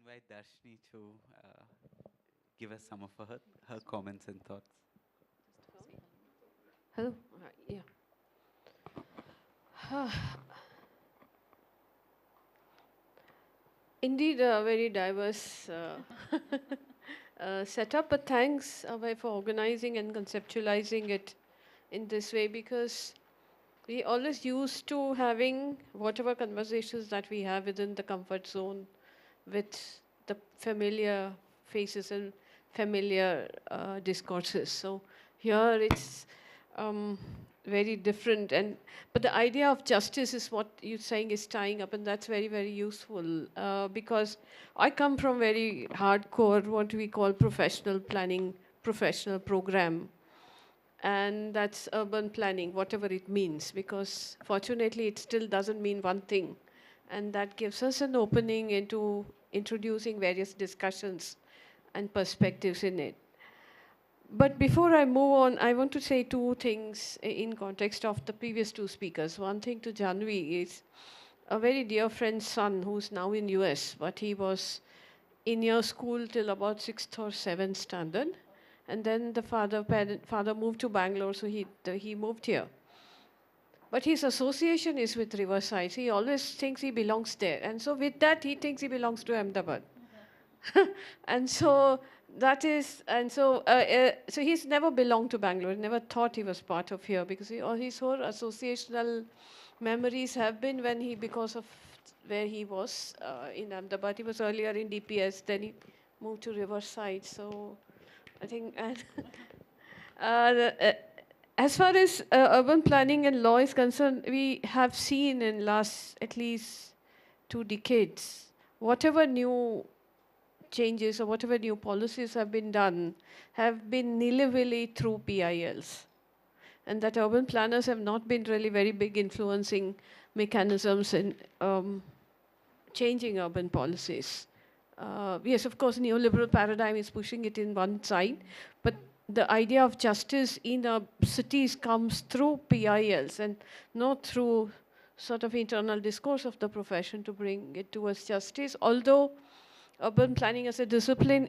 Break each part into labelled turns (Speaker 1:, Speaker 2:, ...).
Speaker 1: invite Darshini to give us some of her comments and thoughts.
Speaker 2: Hello? Yeah. Indeed, a very diverse setup, but thanks, Abhay, for organizing and conceptualizing it in this way, because we always used to having whatever conversations that we have within the comfort zone with the familiar faces and familiar discourses. So here it's very different, but the idea of justice is what you're saying is tying up, and that's very, very useful because I come from very hardcore, what we call professional planning, professional program. And that's urban planning, whatever it means, because fortunately it still doesn't mean one thing. And that gives us an opening into introducing various discussions and perspectives in it. But before I move on, I want to say two things in context of the previous two speakers. One thing to Janvi is a very dear friend's son who's now in US, but he was in your school till about 6th or 7th standard. And then the father moved to Bangalore, so he moved here. But his association is with Riverside. He always thinks he belongs there. And so with that, he thinks he belongs to Ahmedabad. And so that is, and so, so he's never belonged to Bangalore, never thought he was part of here, because all his whole associational memories have been when because of where he was in Ahmedabad. He was earlier in DPS, then he moved to Riverside. So I think, as far as urban planning and law is concerned, we have seen in last at least 2 decades, whatever new changes or whatever new policies have been done have been nilly-willy through PILs. And that urban planners have not been really very big influencing mechanisms in changing urban policies. Yes, of course, neoliberal paradigm is pushing it in one side, but the idea of justice in our cities comes through PILs and not through sort of internal discourse of the profession to bring it towards justice, although urban planning as a discipline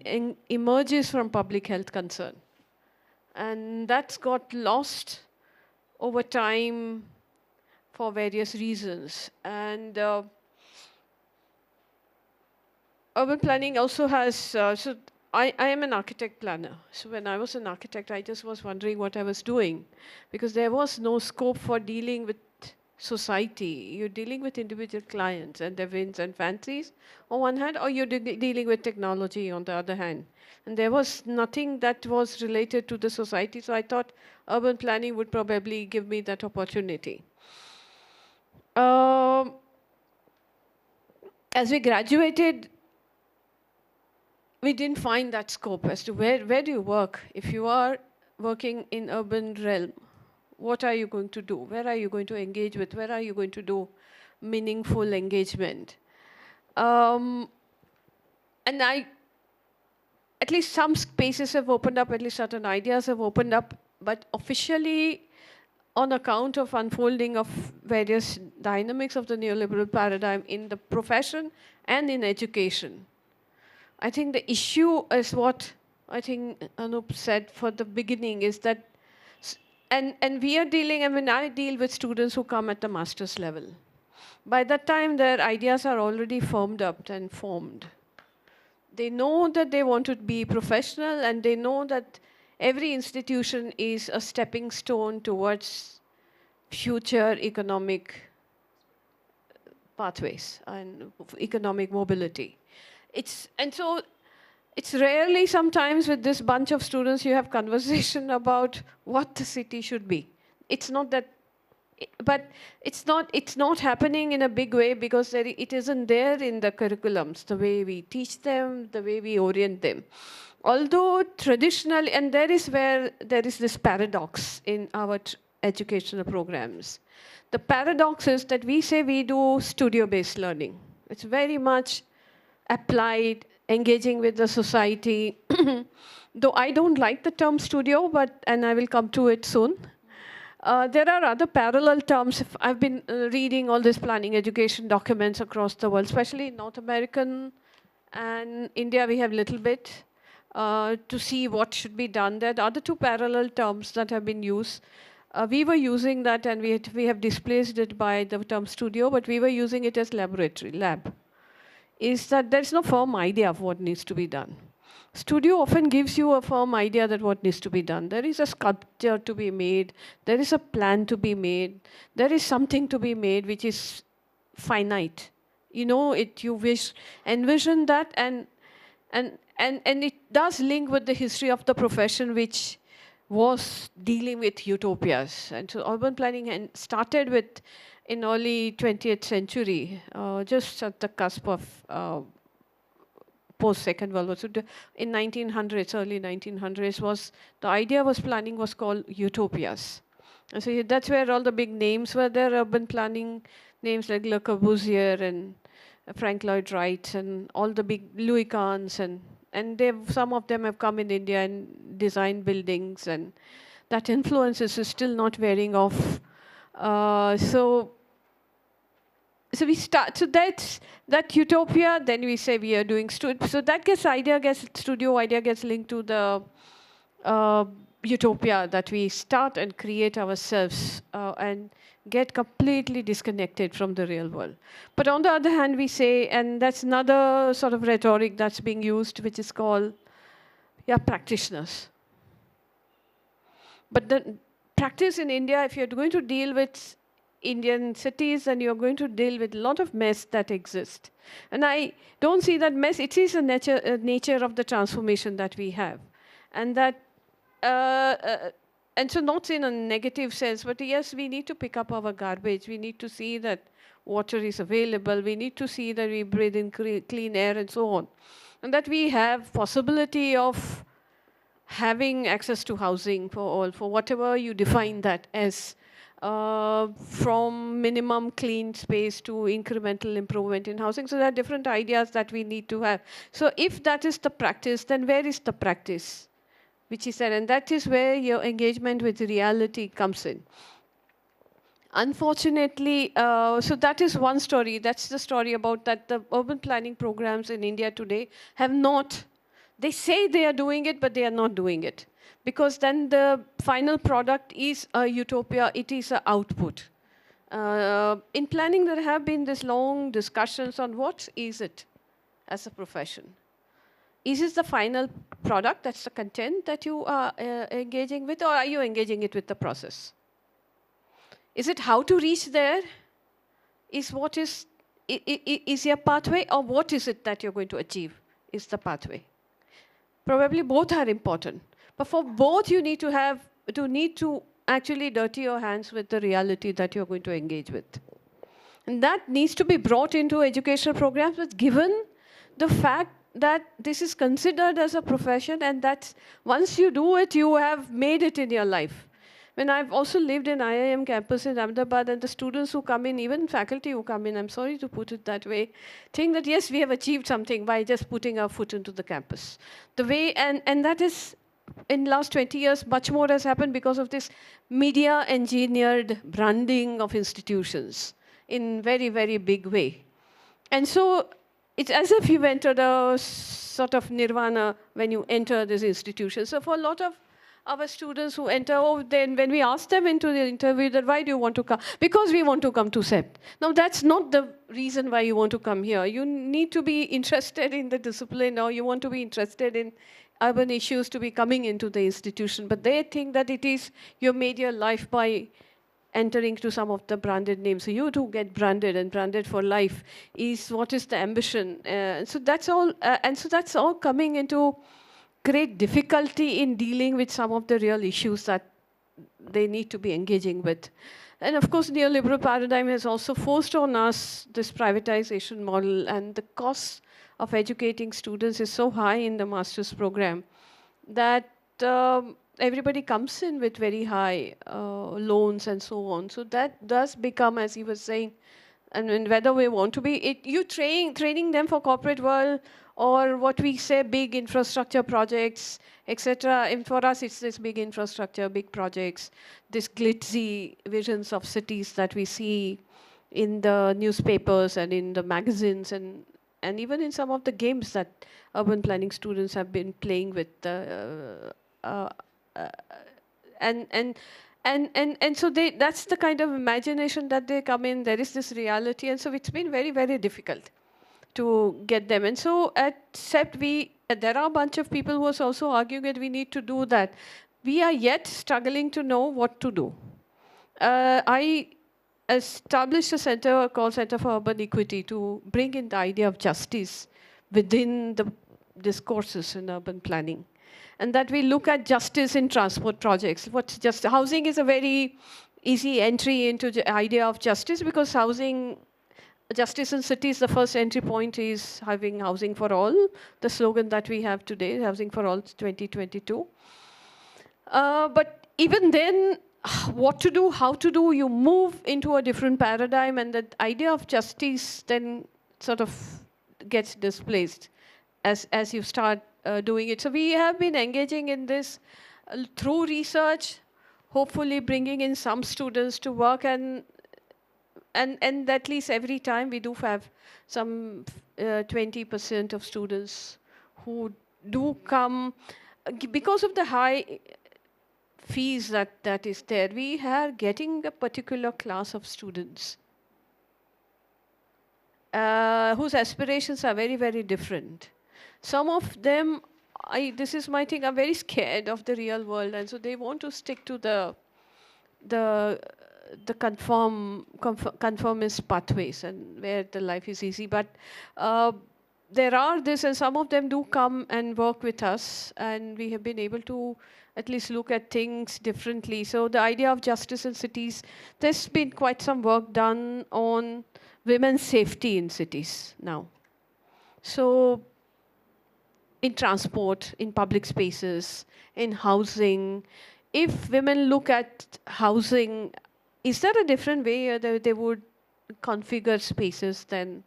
Speaker 2: emerges from public health concern. And that's got lost over time for various reasons. And urban planning also has, so I am an architect planner. So when I was an architect, I just was wondering what I was doing, because there was no scope for dealing with society. You're dealing with individual clients and their whims and fancies on one hand, or you're dealing with technology on the other hand. And there was nothing that was related to the society, so I thought urban planning would probably give me that opportunity. As we graduated, we didn't find that scope as to where do you work? If you are working in urban realm, what are you going to do? Where are you going to engage with? Where are you going to do meaningful engagement? And at least some spaces have opened up, at least certain ideas have opened up, but officially on account of unfolding of various dynamics of the neoliberal paradigm in the profession and in education. I think the issue is what I think Anup said for the beginning is that, and we are dealing, I mean, I deal with students who come at the master's level. By that time, their ideas are already formed up and formed. They know that they want to be professional, and they know that every institution is a stepping stone towards future economic pathways and economic mobility. And so it's rarely sometimes with this bunch of students you have conversation about what the city should be. It's not that, but it's not happening in a big way because it isn't there in the curriculums, the way we teach them, the way we orient them. Although traditionally, and there is where there is this paradox in our educational programs. The paradox is that we say we do studio-based learning. It's very much applied, engaging with the society. Though I don't like the term studio, and I will come to it soon. There are other parallel terms. I've been reading all these planning education documents across the world, especially North American and India we have little bit to see what should be done. There are other two parallel terms that have been used. We were using that, and we have displaced it by the term studio, but we were using it as laboratory, lab. Is that there's no firm idea of what needs to be done. Studio often gives you a firm idea that what needs to be done. There is a sculpture to be made, there is a plan to be made, there is something to be made which is finite. You know, you envision that, and it does link with the history of the profession, which was dealing with utopias. And so urban planning started with in early 20th century, just at the cusp of post-Second World War. So in 1900s, early 1900s, the idea was planning was called utopias. And so that's where all the big names were there, urban planning names like Le Corbusier and Frank Lloyd Wright and all the big Louis Kahns, and some of them have come in India and designed buildings, and that influence is still not wearing off. So we start, so that's that utopia, then we say we are doing studio. So that studio idea gets linked to the utopia that we start and create ourselves and get completely disconnected from the real world. But on the other hand, we say, and that's another sort of rhetoric that's being used, which is called, practitioners. But the practice in India, if you're going to deal with Indian cities, and you're going to deal with a lot of mess that exists. And I don't see that mess, it is a nature of the transformation that we have. And that, and so not in a negative sense, but yes, we need to pick up our garbage. We need to see that water is available. We need to see that we breathe in clean air and so on. And that we have possibility of having access to housing for all, for whatever you define that as, from minimum clean space to incremental improvement in housing. So there are different ideas that we need to have. So if that is the practice, then where is the practice? Which is there, and that is where your engagement with reality comes in. Unfortunately, so that is one story. That's the story about that the urban planning programs in India today have not, they say they are doing it, but they are not doing it. Because then the final product is a utopia, it is an output. In planning, there have been these long discussions on what is it as a profession. Is it the final product, that's the content that you are engaging with, or are you engaging it with the process? Is it how to reach there? Is your pathway, or what is it that you're going to achieve is the pathway? Probably both are important. But for both, you need to actually dirty your hands with the reality that you're going to engage with. And that needs to be brought into educational programs, but given the fact that this is considered as a profession, and that once you do it, you have made it in your life. When I've also lived in IIM campus in Ahmedabad, and the students who come in, even faculty who come in, I'm sorry to put it that way, think that yes, we have achieved something by just putting our foot into the campus. The way, and that is, in the last 20 years, much more has happened because of this media-engineered branding of institutions in very, very big way. And so it's as if you entered a sort of nirvana when you enter this institution. So for a lot of our students who enter, then when we ask them into the interview that why do you want to come? Because we want to come to CEPT. Now that's not the reason why you want to come here. You need to be interested in the discipline, or you want to be interested in urban issues to be coming into the institution. But they think that it is, you made your life by entering to some of the branded names. So you too get branded, and branded for life is what is the ambition. So that's all, and so that's all coming into great difficulty in dealing with some of the real issues that they need to be engaging with. And of course, neoliberal paradigm has also forced on us this privatization model, and the cost of educating students is so high in the master's program that everybody comes in with very high loans and so on. So that does become, as he was saying, and whether we want to be, you training them for corporate world, or what we say big infrastructure projects, etc. And for us, it's this big infrastructure, big projects, this glitzy visions of cities that we see in the newspapers and in the magazines, and and even in some of the games that urban planning students have been playing with, uh, uh, and and and so that's the kind of imagination that they come in. There is this reality, and so it's been very, very difficult to get them. And so at CEPT, there are a bunch of people who are also arguing that we need to do that. We are yet struggling to know what to do. I established a center called Center for Urban Equity to bring in the idea of justice within the discourses in urban planning. And that we look at justice in transport projects. What's just housing is a very easy entry into the idea of justice, because justice in cities, the first entry point is having housing for all, the slogan that we have today, housing for all 2022. But even then, what to do, how to do, you move into a different paradigm, and the idea of justice then sort of gets displaced as you start doing it. So we have been engaging in this through research, hopefully bringing in some students to work, and at least every time we do have some 20% of students who do come because of the high fees that is there. We are getting a particular class of students whose aspirations are very, very different. Some of them, this is my thing, are very scared of the real world, and so they want to stick to the conformist pathways and where the life is easy. But there are this, and some of them do come and work with us, and we have been able to at least look at things differently. So the idea of justice in cities, there's been quite some work done on women's safety in cities now. So in transport, in public spaces, in housing, if women look at housing, is there a different way they would configure spaces than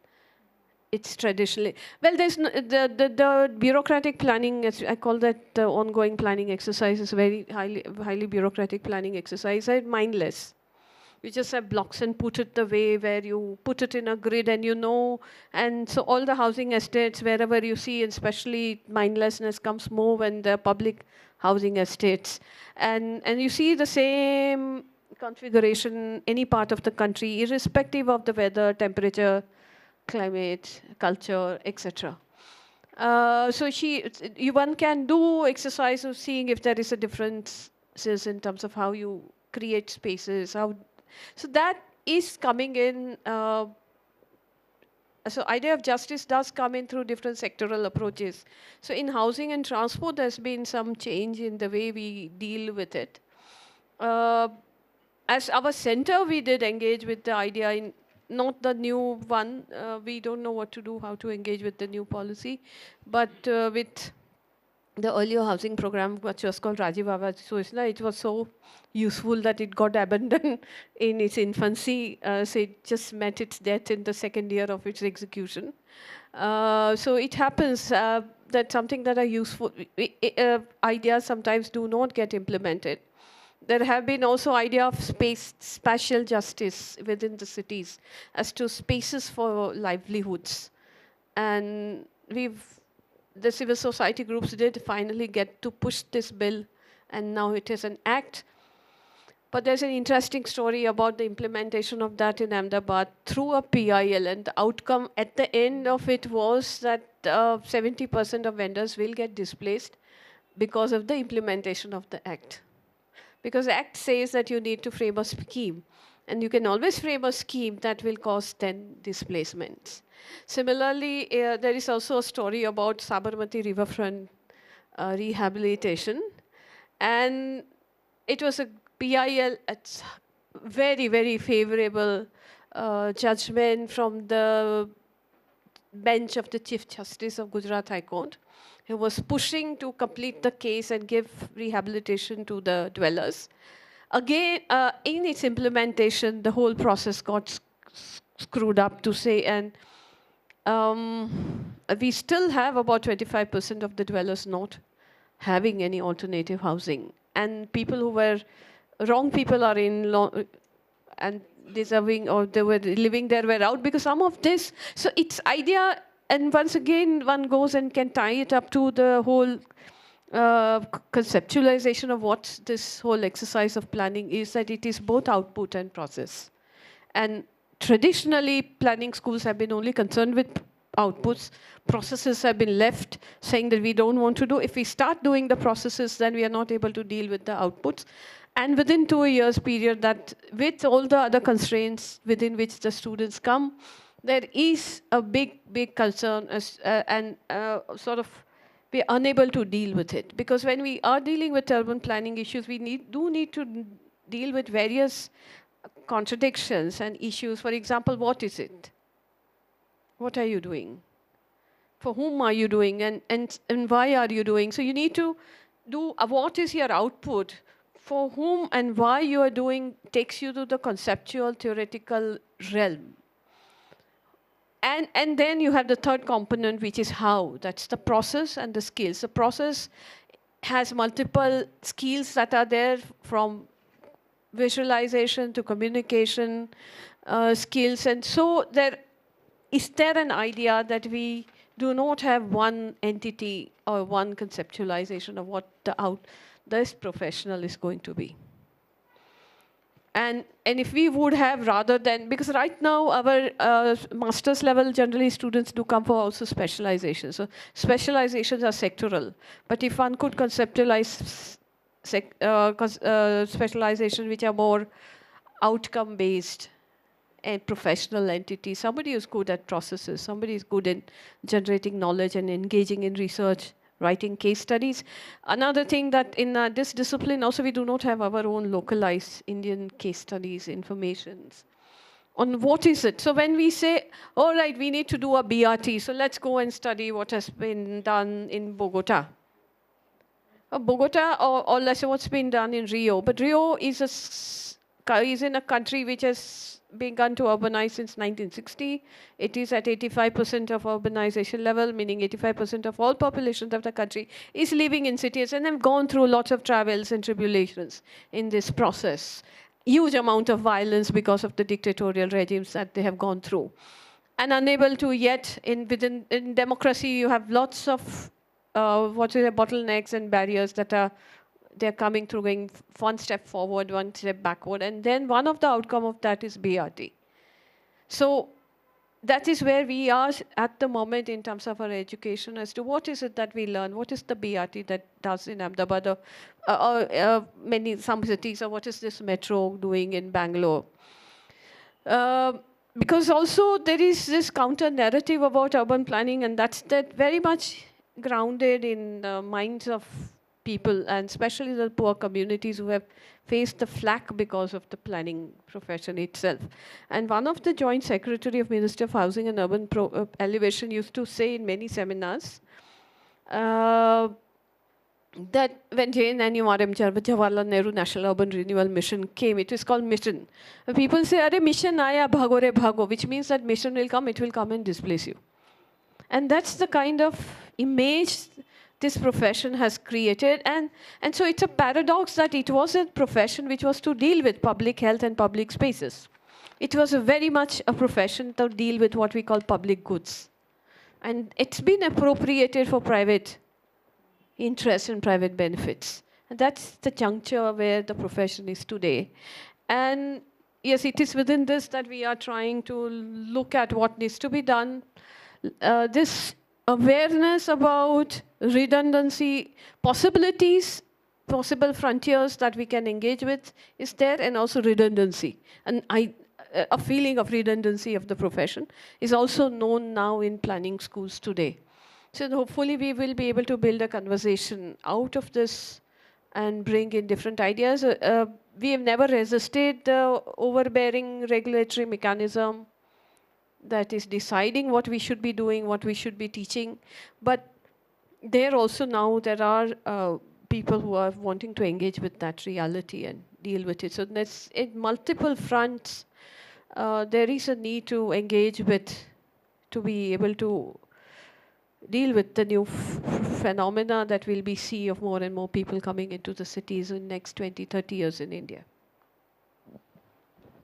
Speaker 2: it's traditionally? Well, there's the bureaucratic planning, I call that the ongoing planning exercise, is very highly bureaucratic planning exercise, and mindless. You just have blocks and put it the way where you put it in a grid, and and so all the housing estates, wherever you see, and especially mindlessness comes more when the public housing estates. And you see the same configuration any part of the country, irrespective of the weather, temperature, climate, culture, etc. So one can do exercise of seeing if there is a difference in terms of how you create spaces. So that is coming in. So idea of justice does come in through different sectoral approaches. So in housing and transport, there's been some change in the way we deal with it. As our center, we did engage with the idea in not the new one. We don't know what to do, how to engage with the new policy, but with the earlier housing program, which was called Rajiv Awadh Yojana, it was so useful that it got abandoned in its infancy. So it just met its death in the second year of its execution. So it happens that something that are useful ideas sometimes do not get implemented. There have been also idea of spatial justice within the cities as to spaces for livelihoods. And the civil society groups did finally get to push this bill, and now it is an act. But there's an interesting story about the implementation of that in Ahmedabad through a PIL, and the outcome at the end of it was that 70% of vendors will get displaced because of the implementation of the act. Because the act says that you need to frame a scheme, and you can always frame a scheme that will cause 10 displacements. Similarly, there is also a story about Sabarmati riverfront rehabilitation, and it was a PIL, it's very, very favorable judgment from the bench of the Chief Justice of Gujarat High Court, who was pushing to complete the case and give rehabilitation to the dwellers. Again, in its implementation, the whole process got screwed up to say, and we still have about 25% of the dwellers not having any alternative housing. And people who were, wrong people are in and deserving, or they were living there were out because some of this, so its idea and once again, one goes and can tie it up to the whole conceptualization of what this whole exercise of planning is, that it is both output and process. And traditionally, planning schools have been only concerned with outputs. Processes have been left, saying that we don't want to do. If we start doing the processes, then we are not able to deal with the outputs. And within 2 years period, that with all the other constraints within which the students come, there is a big concern and sort of we're unable to deal with it. Because when we are dealing with urban planning issues, we do need to deal with various contradictions and issues. For example, what is it? What are you doing? For whom are you doing? And why are you doing? So you need to do what is your output? For whom and why you are doing takes you to the conceptual, theoretical realm. And then you have the third component, which is how. That's the process and the skills. The process has multiple skills that are there, from visualization to communication skills. And so is there an idea that we do not have one entity or one conceptualization of what this professional is going to be. And if we would have, rather than, because right now our master's level, generally students do come for also specialization. So specializations are sectoral. But if one could conceptualize specialization which are more outcome-based and professional entities, somebody who's good at processes, somebody is good in generating knowledge and engaging in research, writing case studies. Another thing that in this discipline also we do not have our own localized Indian case studies, informations on what is it. So when we say, all right, we need to do a BRT, so let's go and study what has been done in Bogota. Bogota, or let's say what's been done in Rio. But Rio is in a country which has begun to urbanize since 1960. It is at 85% of urbanization level, meaning 85% of all populations of the country is living in cities, and have gone through lots of travels and tribulations in this process. Huge amount of violence because of the dictatorial regimes that they have gone through. And unable to yet, in democracy, you have lots of bottlenecks and barriers that they're coming through, going one step forward, one step backward. And then one of the outcome of that is BRT. So that is where we are at the moment in terms of our education as to what is it that we learn, what is the BRT that does in Ahmedabad or some cities, or what is this metro doing in Bangalore. Because also there is this counter narrative about urban planning, and that's very much grounded in the minds of people, and especially the poor communities who have faced the flack because of the planning profession itself. And one of the Joint Secretary of Ministry of Housing and Urban Elevation used to say in many seminars that when JNNURM, Jawaharlal Nehru National Urban Renewal Mission came, it is called mission. People say, "Arey mission aaya, bhago re bhago," which means that mission will come, it will come and displace you. And that's the kind of image this profession has created. And so it's a paradox that it was a profession which was to deal with public health and public spaces. It was very much a profession to deal with what we call public goods. And it's been appropriated for private interests and private benefits. And that's the juncture where the profession is today. And yes, it is within this that we are trying to look at what needs to be done. This awareness about redundancy, possibilities, possible frontiers that we can engage with is there, and also redundancy. And a feeling of redundancy of the profession is also known now in planning schools today. So hopefully we will be able to build a conversation out of this and bring in different ideas. We have never resisted the overbearing regulatory mechanism that is deciding what we should be doing, what we should be teaching. But there also now there are people who are wanting to engage with that reality and deal with it. So that's in multiple fronts. There is a need to engage with, to be able to deal with the new phenomena that will be see of more and more people coming into the cities in the next 20, 30 years in India.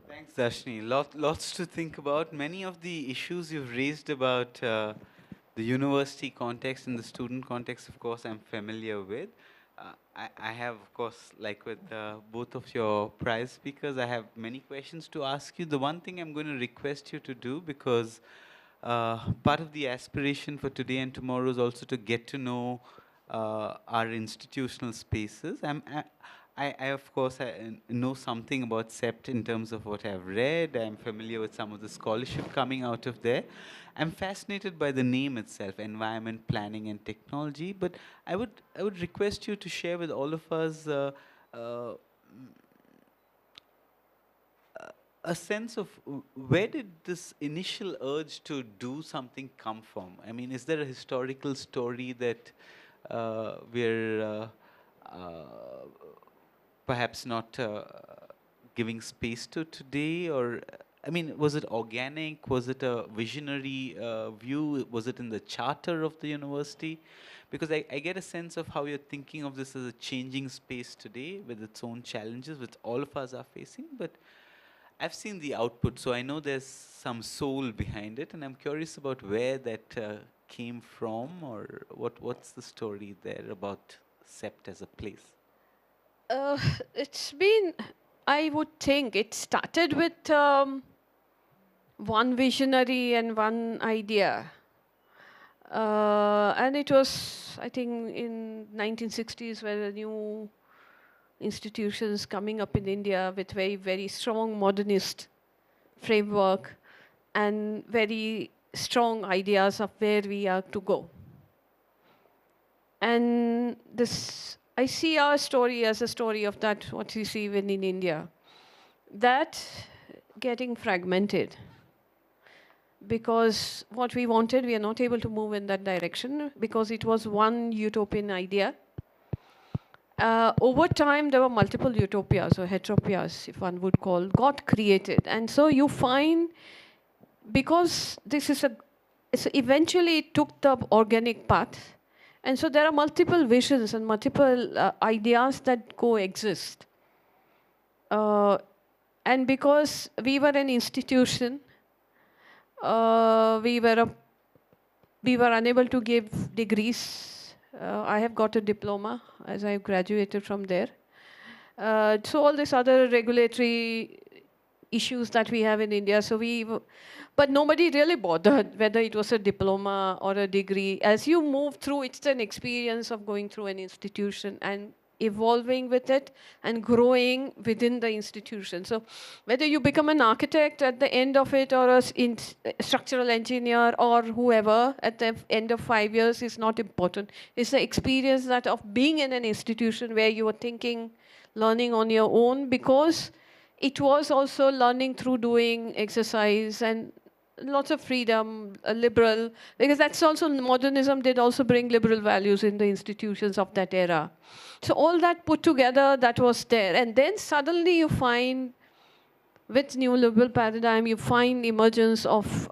Speaker 1: Thanks, Darshini. Lots to think about. Many of the issues you've raised about the university context and the student context, of course, I'm familiar with. I have, of course, like with both of your prior speakers, I have many questions to ask you. The one thing I'm going to request you to do, because part of the aspiration for today and tomorrow is also to get to know our institutional spaces. Of course, know something about CEPT in terms of what I've read. I'm familiar with some of the scholarship coming out of there. I'm fascinated by the name itself, environment, planning, and technology. But I would request you to share with all of us uh, a sense of where did this initial urge to do something come from? I mean, is there a historical story that we're perhaps not giving space to today? Or, I mean, was it organic? Was it a visionary view? Was it in the charter of the university? Because I get a sense of how you're thinking of this as a changing space today with its own challenges, which all of us are facing. But I've seen the output, so I know there's some soul behind it, and I'm curious about where that came from, or what's the story there about CEPT as a place.
Speaker 2: Uh, it's been, I would think, it started with one visionary and one idea. And it was, I think, in 1960s where the new institutions coming up in India with very, very strong modernist framework and very strong ideas of where we are to go. And this, I see our story as a story of that, what you see when in India, that getting fragmented. Because what we wanted, we are not able to move in that direction because it was one utopian idea. Over time, there were multiple utopias or heteropias, if one would call, got created. And so you find, because this is so eventually it took the organic path. And so there are multiple visions and multiple ideas that coexist. And because we were an institution, we were unable to give degrees. I have got a diploma as I graduated from there. So all these other regulatory issues that we have in India. So but nobody really bothered whether it was a diploma or a degree. As you move through, it's an experience of going through an institution and evolving with it and growing within the institution. So whether you become an architect at the end of it or a structural engineer or whoever at the end of 5 years is not important. It's the experience that of being in an institution where you are thinking, learning on your own, because it was also learning through doing exercise and lots of freedom, liberal, because that's also modernism did also bring liberal values in the institutions of that era. So all that put together, that was there. And then suddenly you find, with new liberal paradigm, you find emergence of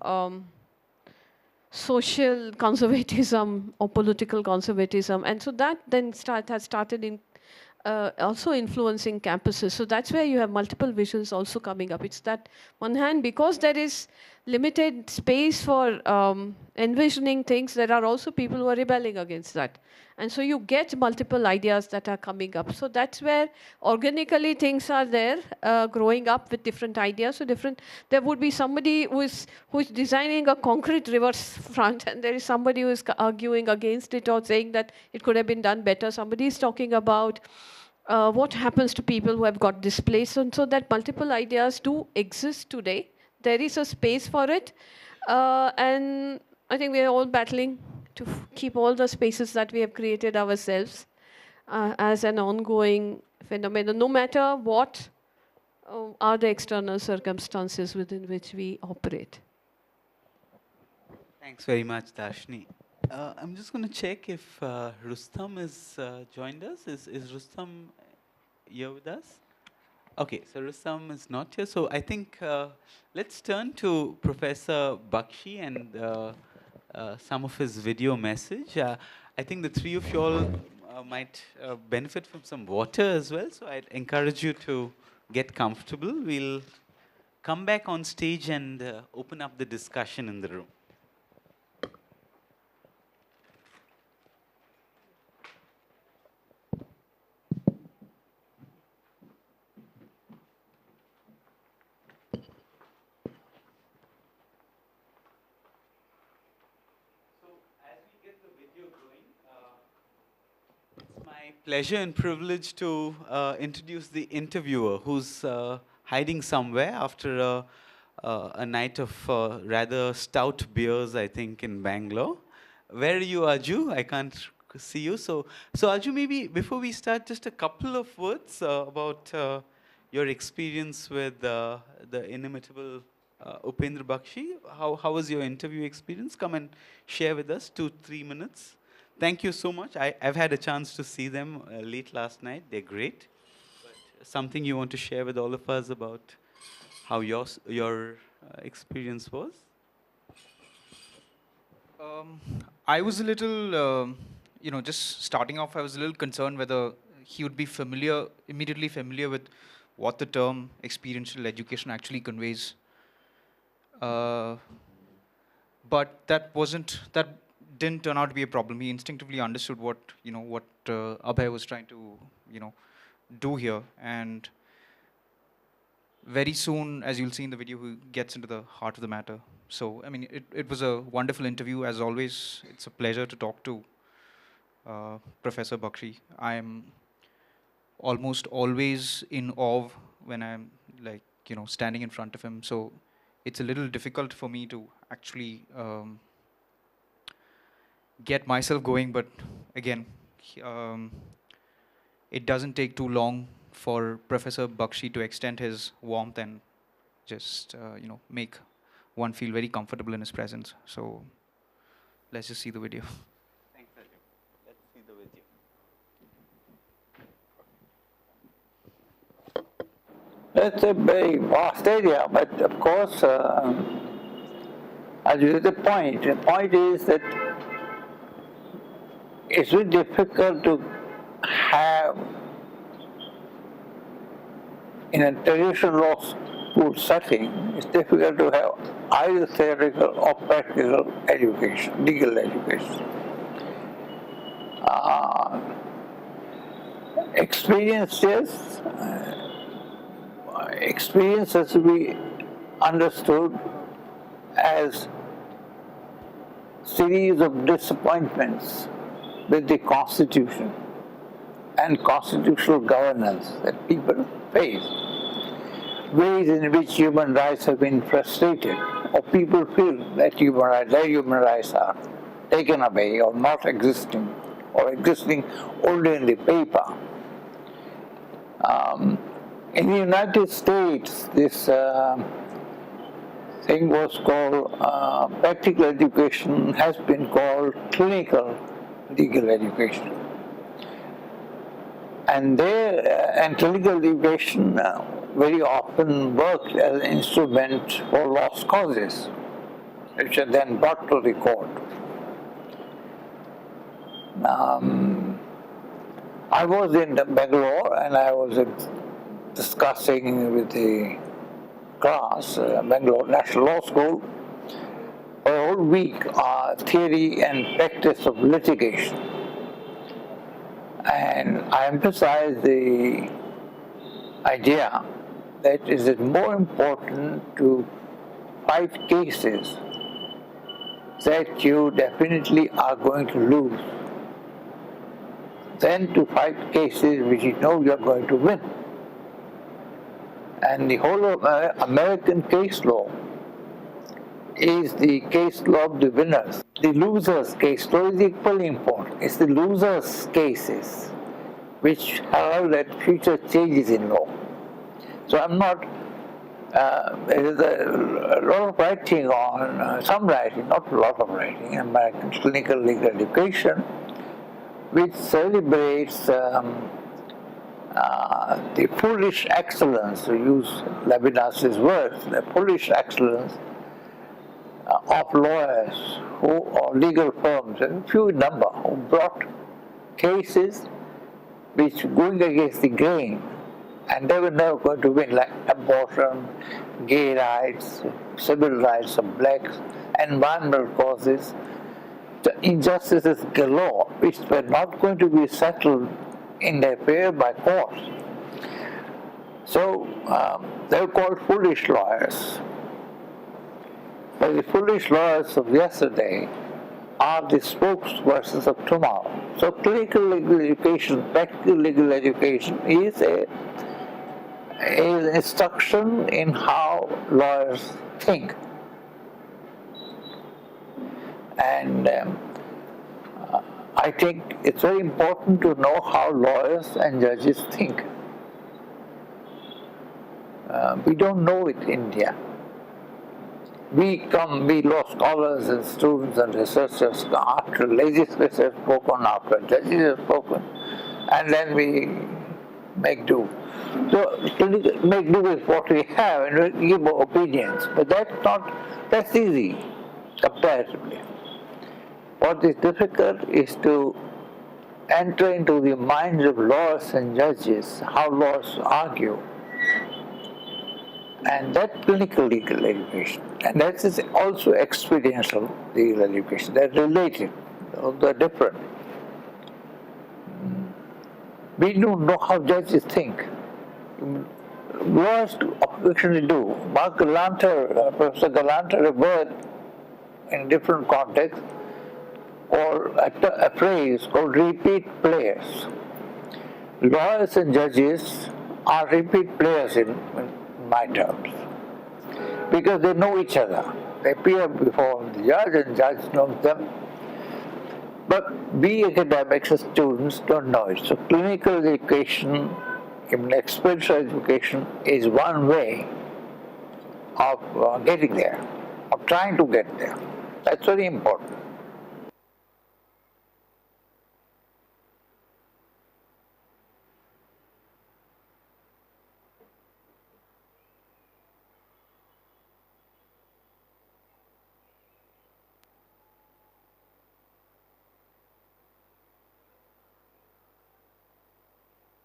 Speaker 2: social conservatism or political conservatism. And so that then has started in also influencing campuses. So that's where you have multiple visions also coming up. It's that one hand, because there is limited space for envisioning things, there are also people who are rebelling against that. And so you get multiple ideas that are coming up. So that's where organically things are there, growing up with different ideas. So there would be somebody who is designing a concrete reverse front, and there is somebody who is arguing against it or saying that it could have been done better. Somebody is talking about what happens to people who have got displaced. And so that multiple ideas do exist today. There is a space for it. And I think we are all battling to keep all the spaces that we have created ourselves as an ongoing phenomenon, no matter what are the external circumstances within which we operate.
Speaker 1: Thanks very much, Darshini. I'm just going to check if Rustam has joined us. Is Rustam here with us? Okay, so Rustam is not here. So I think let's turn to Professor Baxi and some of his video message. I think the three of you all might benefit from some water as well. So I'd encourage you to get comfortable. We'll come back on stage and open up the discussion in the room. My pleasure and privilege to introduce the interviewer who's hiding somewhere after a night of rather stout beers, I think, in Bangalore. Where are you, Aju? I can't see you. So Aju, maybe before we start, just a couple of words about your experience with the inimitable Upendra Baxi. How was your interview experience? Come and share with us 2-3 minutes. Thank you so much. I've had a chance to see them late last night. They're great. But something you want to share with all of us about how your experience was?
Speaker 3: Um, I was a little, just starting off, I was a little concerned whether he would be immediately familiar with what the term experiential education actually conveys. Uh, but that didn't turn out to be a problem. He instinctively understood what Abhay was trying to, do here. And very soon, as you'll see in the video, he gets into the heart of the matter. So, I mean, it was a wonderful interview. As always, it's a pleasure to talk to Professor Baxi. I'm almost always in awe when I'm standing in front of him. So it's a little difficult for me to actually get myself going. But again, it doesn't take too long for Professor Baxi to extend his warmth and just make one feel very comfortable in his presence. So let's just see the video.
Speaker 1: Thanks, Aju. Let's see the video.
Speaker 4: It's a very vast area, but of course, as you the point is that it's very difficult to have in a traditional law school setting, it's difficult to have either theoretical or practical education, legal education. Experience has to be understood as series of disappointments with the Constitution and constitutional governance that people face, ways in which human rights have been frustrated, or people feel that their human rights are taken away or not existing, or existing only in the paper. In the United States, this thing was called practical education, has been called clinical legal education. And clinical education very often worked as an instrument for lost causes, which are then brought to the court. I was in Bangalore and I was discussing with the class, Bangalore National Law School, for a whole week, theory and practice of litigation. And I emphasize the idea that is it more important to fight cases that you definitely are going to lose than to fight cases which you know you are going to win. And the whole of American case law is the case law of the winners. The losers' case law is equally important. It's the losers' cases which herald that future changes in law. So I'm not, there is a lot of writing on, some writing, not a lot of writing, in American clinical legal education, which celebrates the foolish excellence, to use Levinas's words, the foolish excellence of lawyers or legal firms, a few in number, who brought cases which going against the grain, and they were never going to win, like abortion, gay rights, civil rights of blacks, environmental causes, the injustices galore, which were not going to be settled in their favor by courts. So they were called foolish lawyers. But the foolish lawyers of yesterday are the spokespersons of tomorrow. So clinical legal education, practical legal education is an instruction in how lawyers think. And I think it's very important to know how lawyers and judges think. We don't know it in India. We law scholars and students and researchers after legislators have spoken, after judges have spoken, and then we make do. So make do with what we have and we give our opinions, but that's easy comparatively. What is difficult is to enter into the minds of lawyers and judges, how lawyers argue. And that's clinical legal education. And that is also experiential legal education. They're related, they're different. We don't know how judges think. Lawyers occasionally do. Professor Galanter referred in different contexts, or a phrase called repeat players. Lawyers and judges are repeat players in my terms, because they know each other. They appear before the judge and the judge knows them. But we academics and students don't know it. So clinical education, even experiential education, is one way of getting there, of trying to get there. That's very important.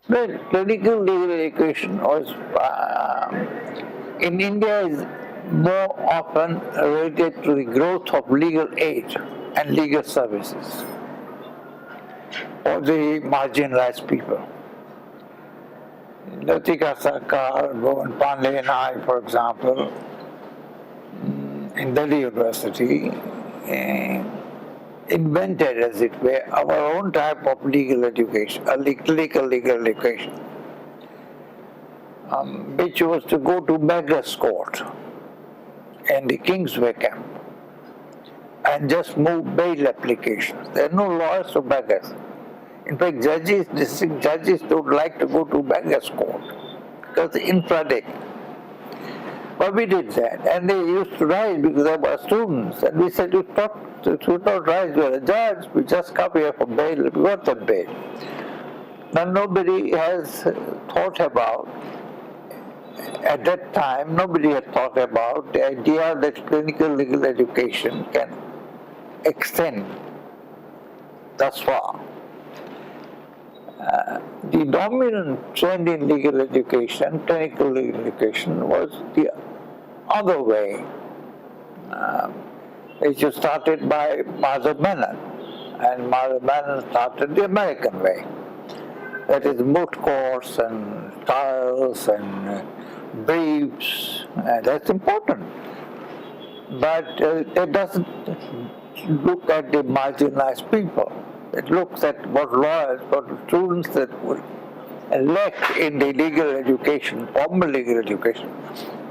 Speaker 4: Well, clinical legal education was, in India is more often related to the growth of legal aid and legal services for the marginalized people. Latika Sarkar, Govind Pandey and I, for example, in Delhi University, invented, as it were, our own type of legal education, clinical legal education, which was to go to beggars' court in the Kingsway camp and just move bail applications. There are no lawyers for beggars. In fact, district judges don't like to go to beggars' court because it's infradig. But we did that, and they used to rise because they were students, and we said, you should not rise, you're a judge, we just come here for bail, we got that bail. Now nobody has thought about, at that time, nobody had thought about the idea that clinical legal education can extend thus far. The dominant trend in legal education, clinical legal education, was the other way, which was started by Madhav Menon, and Madhav Menon started the American way. That is moot courts and trials and briefs, and that's important. But it doesn't look at the marginalized people. It looks at what lawyers, what students that would elect in the legal education, formal legal education,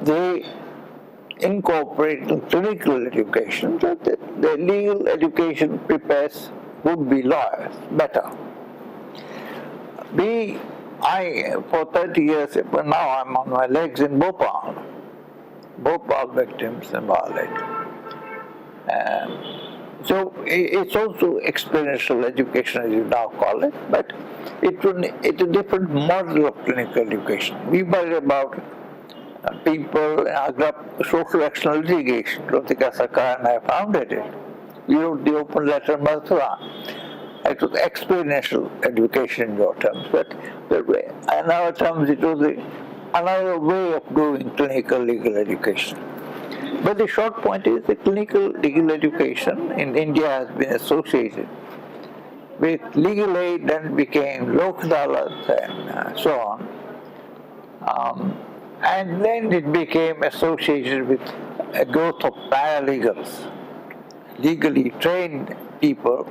Speaker 4: they incorporate in clinical education, so that the legal education prepares would-be lawyers better. For 30 years, but now I'm on my legs in Bhopal victims and violated. So it's also experiential education, as you now call it, but it's a different model of clinical education. We worry about people in social action litigation. Latika Sarkar and I founded it. We wrote the open letter Mathura. It was experiential education in your terms, but in our terms it was another way of doing clinical legal education. But the short point is that clinical legal education in India has been associated with legal aid, then became Lok Adalat and so on. And then it became associated with a growth of paralegals, legally trained people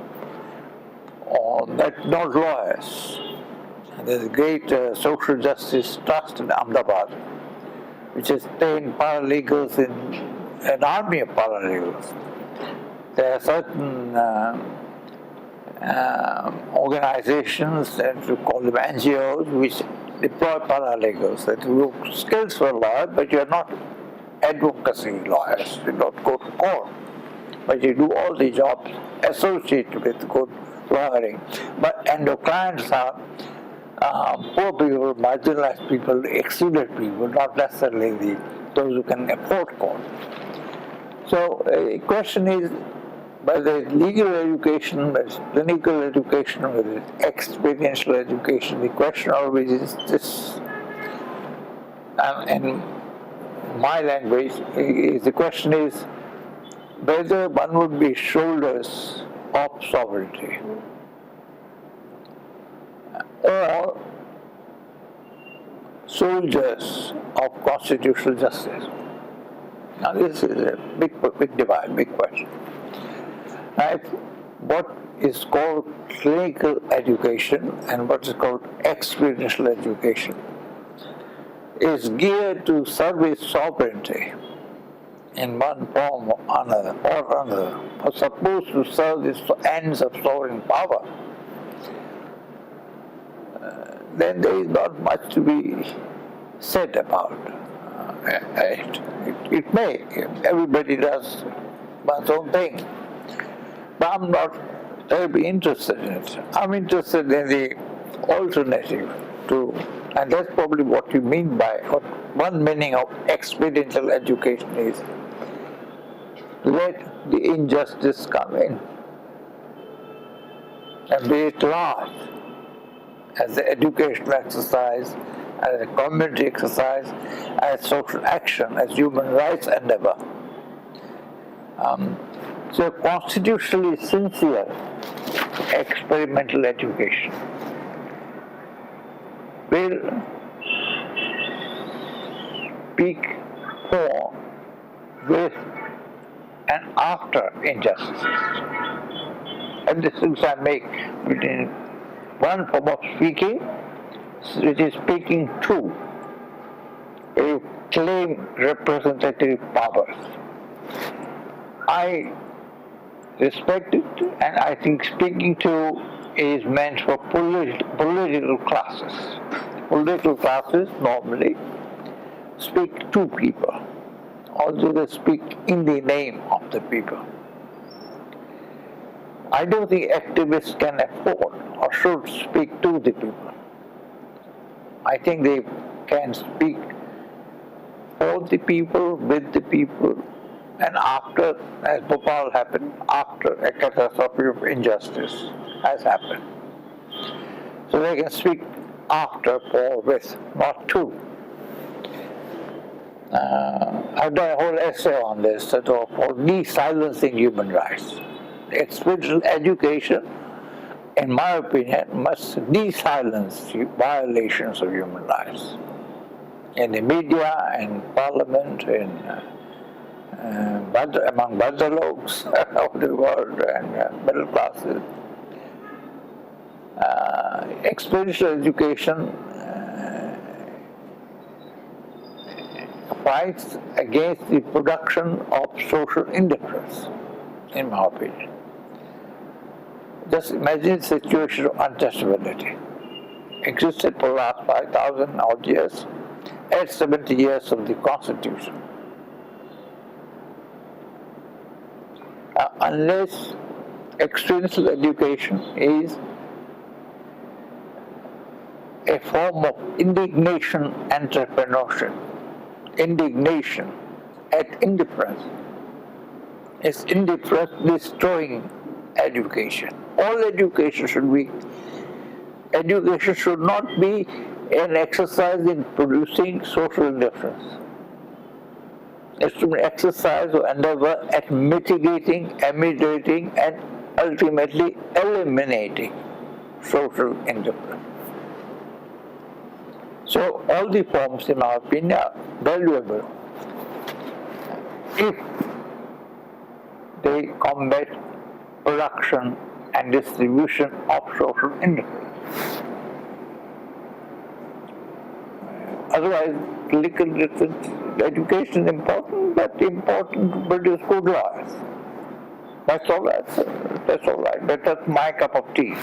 Speaker 4: that not lawyers. There's a great social justice trust in Ahmedabad, which has trained paralegals in an army of paralegals. There are certain organizations, and we call them NGOs, which deploy paralegals, that you have skills for lawyers, but you are not advocacy lawyers. You don't go to court, but you do all the jobs associated with good lawyering. And your clients are poor people, marginalized people, excluded people, not necessarily those who can afford court. So the question is, whether it's legal education, whether it's clinical education, whether it's experiential education, the question always is this. In my language, the question is whether one would be shoulders of sovereignty or soldiers of constitutional justice. Now this is a big divide, big question. Right? What is called clinical education and what is called experiential education is geared to service sovereignty in one form or another, or supposed to serve the ends of sovereign power. Then there is not much to be said about it. It may, everybody does one's own thing, but I'm not terribly interested in it. I'm interested in the alternative to, and that's probably what you mean by, what one meaning of experiential education is, let the injustice come in and be it large, as an educational exercise, as a community exercise, as social action, as human rights endeavor. So constitutionally sincere experimental education will speak for, with, and after injustices. And the things I make between one form of speaking, which is speaking to, you claim representative powers. I respect it, and I think speaking to is meant for political classes. Political classes normally speak to people, although they speak in the name of the people. I don't think activists can afford or should speak to the people. I think they can speak for the people, with the people, and after, as Bhopal happened, after a catastrophe of injustice has happened. So they can speak after, for, with, not to. I've done a whole essay on this, sort of, for de-silencing human rights. Experiential education, in my opinion, must de-silence violations of human rights. In the media, in parliament, among Badalogs of the world and middle classes. Experiential education fights against the production of social indifference, in my opinion. Just imagine the situation of untouchability. Existed for the last 5,000 odd years, at 70 years of the Constitution. Unless experiential education is a form of indignation entrepreneurship, indignation at indifference. Is indifference destroying education? All education should not be an exercise in producing social indifference. It's to be an exercise or endeavor at mitigating, ameliorating, and ultimately eliminating social indifference. So all the forms, in my opinion, are valuable if they combat production and distribution of social influence. Otherwise, legal education is important, but important to produce good lawyers. That's all right. That's all right. That's my cup of tea.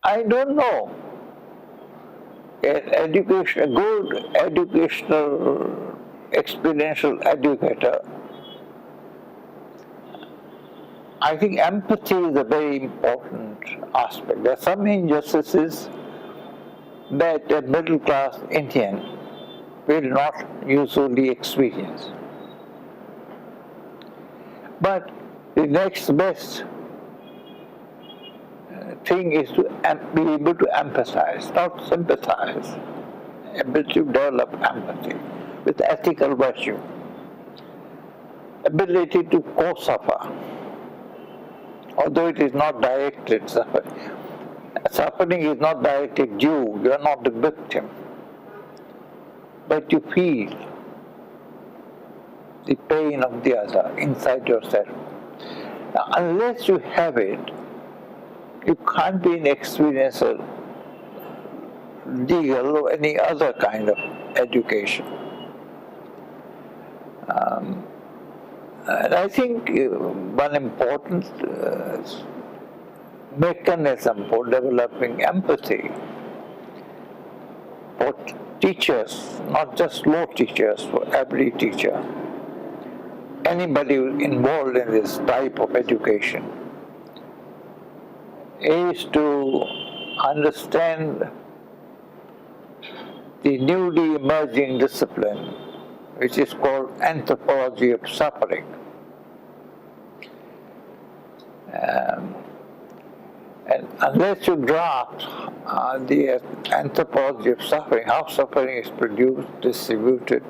Speaker 4: I don't know. A good educational, experiential educator, I think empathy is a very important aspect. There are some injustices that a middle class Indian will not usually experience. But the next best thing is to be able to empathize, not sympathize, ability to develop empathy with ethical virtue, ability to co-suffer, although it is not directed suffering. Suffering is not directed you are not the victim, but you feel the pain of the other inside yourself. Now, unless you have it, you can't be an experiencer, legal or any other kind of education. And I think one important mechanism for developing empathy for teachers, not just law teachers, for every teacher, anybody involved in this type of education, is to understand the newly emerging discipline, which is called anthropology of suffering. And unless you grasp the anthropology of suffering, how suffering is produced, distributed,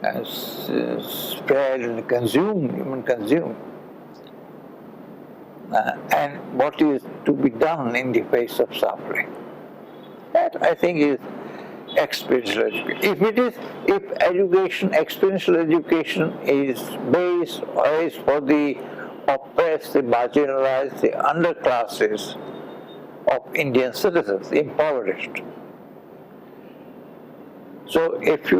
Speaker 4: and spread and consumed, human consumed, and what is to be done in the face of suffering. That, I think, is experiential education. If education, experiential education is based or is for the oppressed, the marginalized, the underclasses of Indian citizens, the impoverished. So if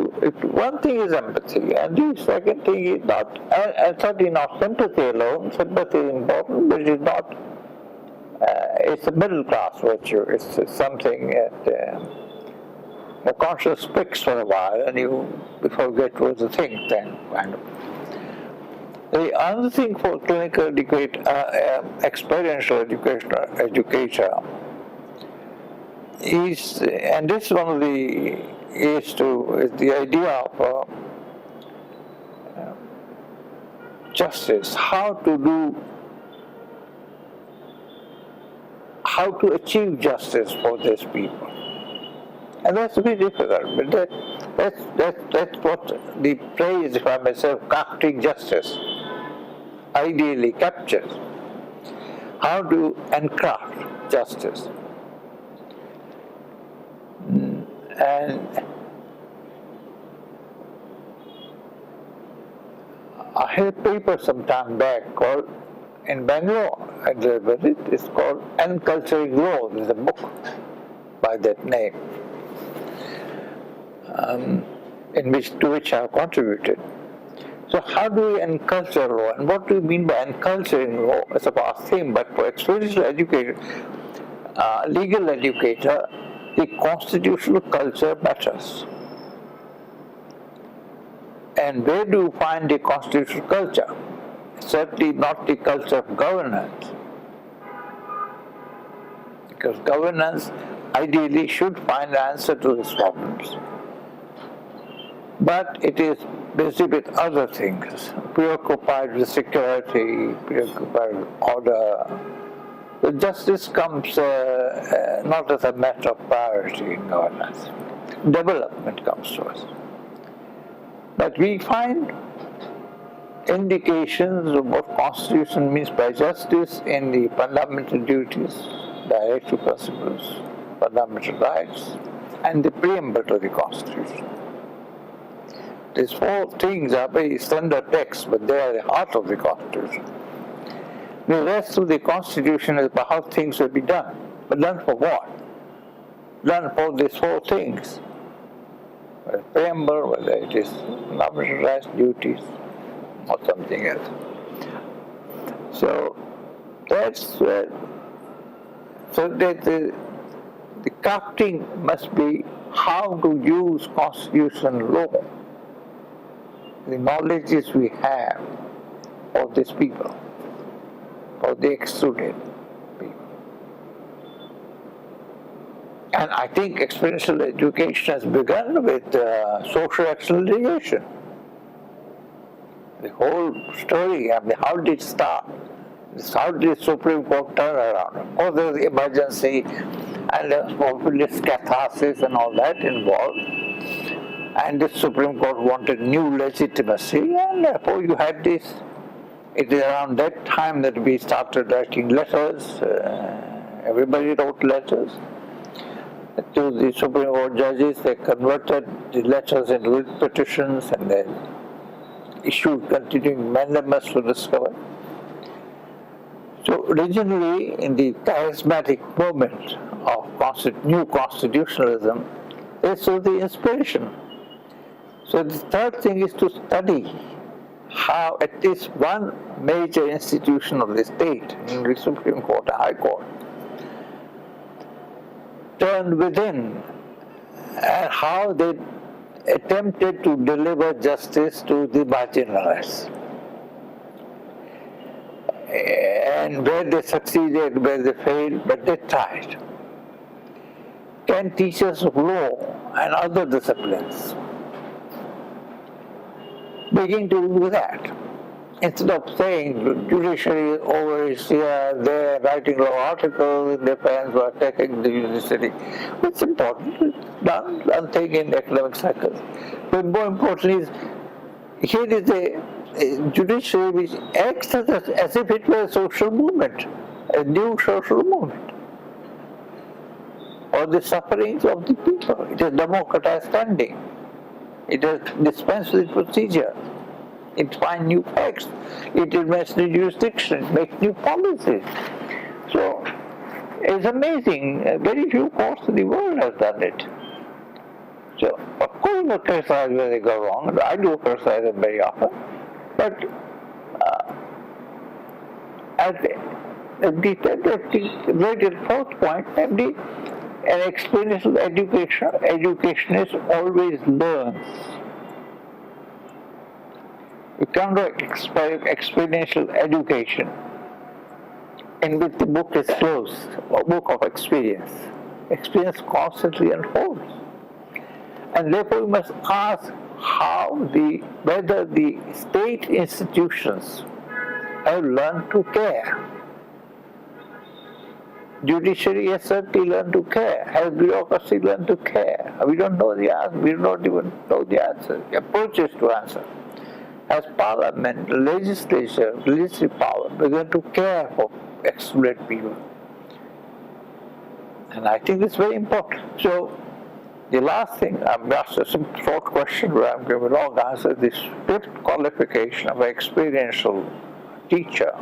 Speaker 4: one thing is empathy, and the second thing is not, and certainly not sympathy alone. Sympathy is important, but it is not. It's a middle class virtue. It's something that the conscience picks for a while, and you forget what to think. Then kind of. The other thing for clinical experiential educator is, and this is one of the is the idea of justice, how to achieve justice for these people. And that's very difficult, but that's what the phrase, if I may say, capturing justice ideally captures. How to encraft justice. And I had a paper some time back called, in Bangalore, I delivered it, it's called Enculturing Law. There's a book by that name, to which I have contributed. So how do we enculture law? And what do we mean by enculturing law? It's a vast thing, but for experiential educator, legal educator, the constitutional culture matters. And where do you find the constitutional culture? Certainly not the culture of governance. Because governance ideally should find the answer to these problems. But it is busy with other things, preoccupied with security, preoccupied with order. The justice comes not as a matter of priority in governance. Development comes to us. But we find indications of what Constitution means by justice in the fundamental duties, directive principles, fundamental rights, and the preamble to the Constitution. These four things are very standard texts, but they are the heart of the Constitution. The rest of the Constitution is about how things will be done. But done for what? Done for these four things. Whether preamble, whether it is fundamental rights, duties, or something else. So that's so that the crafting must be how to use Constitution law, the knowledges we have of these people, for the excluded people. And I think experiential education has begun with social acceleration. The whole story, I mean, how did it start? How did the Supreme Court turn around? Of course, there was the emergency and there was populist catharsis and all that involved. And the Supreme Court wanted new legitimacy, and therefore you had this. It is around that time that we started writing letters. Everybody wrote letters to the Supreme Court judges. They converted the letters into writ petitions and then issued continuing amendments to discover. So originally, in the charismatic movement of new constitutionalism, this was the inspiration. So the third thing is to study how at least one major institution of the state, the Supreme Court, the High Court, turned within and how they attempted to deliver justice to the marginalized. And where they succeeded, where they failed, but they tried. Can teachers of law and other disciplines begin to do that? Instead of saying the judiciary is over here, they're writing law articles, their parents were attacking the judiciary. It's important, it's done thing in academic circles. But more importantly is, here is a judiciary which acts as if it were a social movement, a new social movement, or the sufferings of the people. It is democratized standing. It has dispensed with procedure. It finds new facts. It invents new jurisdiction. It makes new policies. So it's amazing. Very few courts in the world have done it. So of course we criticize where they go wrong. I do criticize them very often. But at the very fourth point, namely, an experiential educationist always learns. You come to experiential education, in which the book is closed, a book of experience. Experience constantly unfolds. And therefore we must ask whether the state institutions have learned to care. Judiciary has certainly learned to care. Has bureaucracy learned to care? We don't know the answer. We don't even know the answer. The approaches to answer. Has parliament, legislature, legislative power begun to care for excluded people? And I think it's very important. So the last thing, I'm asked a short question, but I'm giving a long answer. This fifth qualification of an experiential teacher,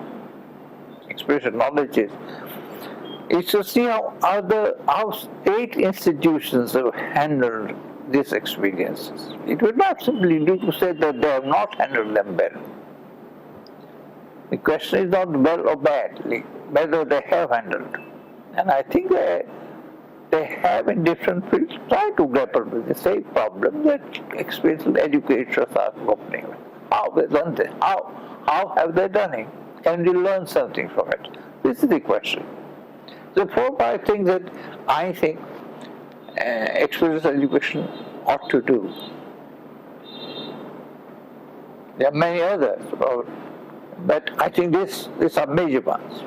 Speaker 4: experiential knowledge is to see how state institutions have handled these experiences. It would not simply do to say that they have not handled them well. The question is not well or badly, whether they have handled. And I think they have in different fields tried to grapple with the same problem that experiential educators are grappling with. How have they done this? How have they done it? Can we learn something from it? This is the question. The 4 or 5 things that I think experiential education ought to do. There are many others, but I think these are major ones.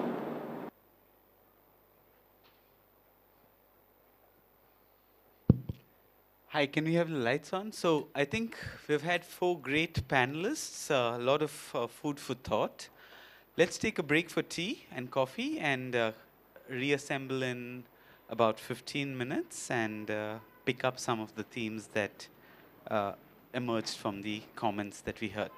Speaker 1: Hi, can we have the lights on? So I think we've had 4 great panelists, a lot of food for thought. Let's take a break for tea and coffee and reassemble in about 15 minutes and pick up some of the themes that emerged from the comments that we heard.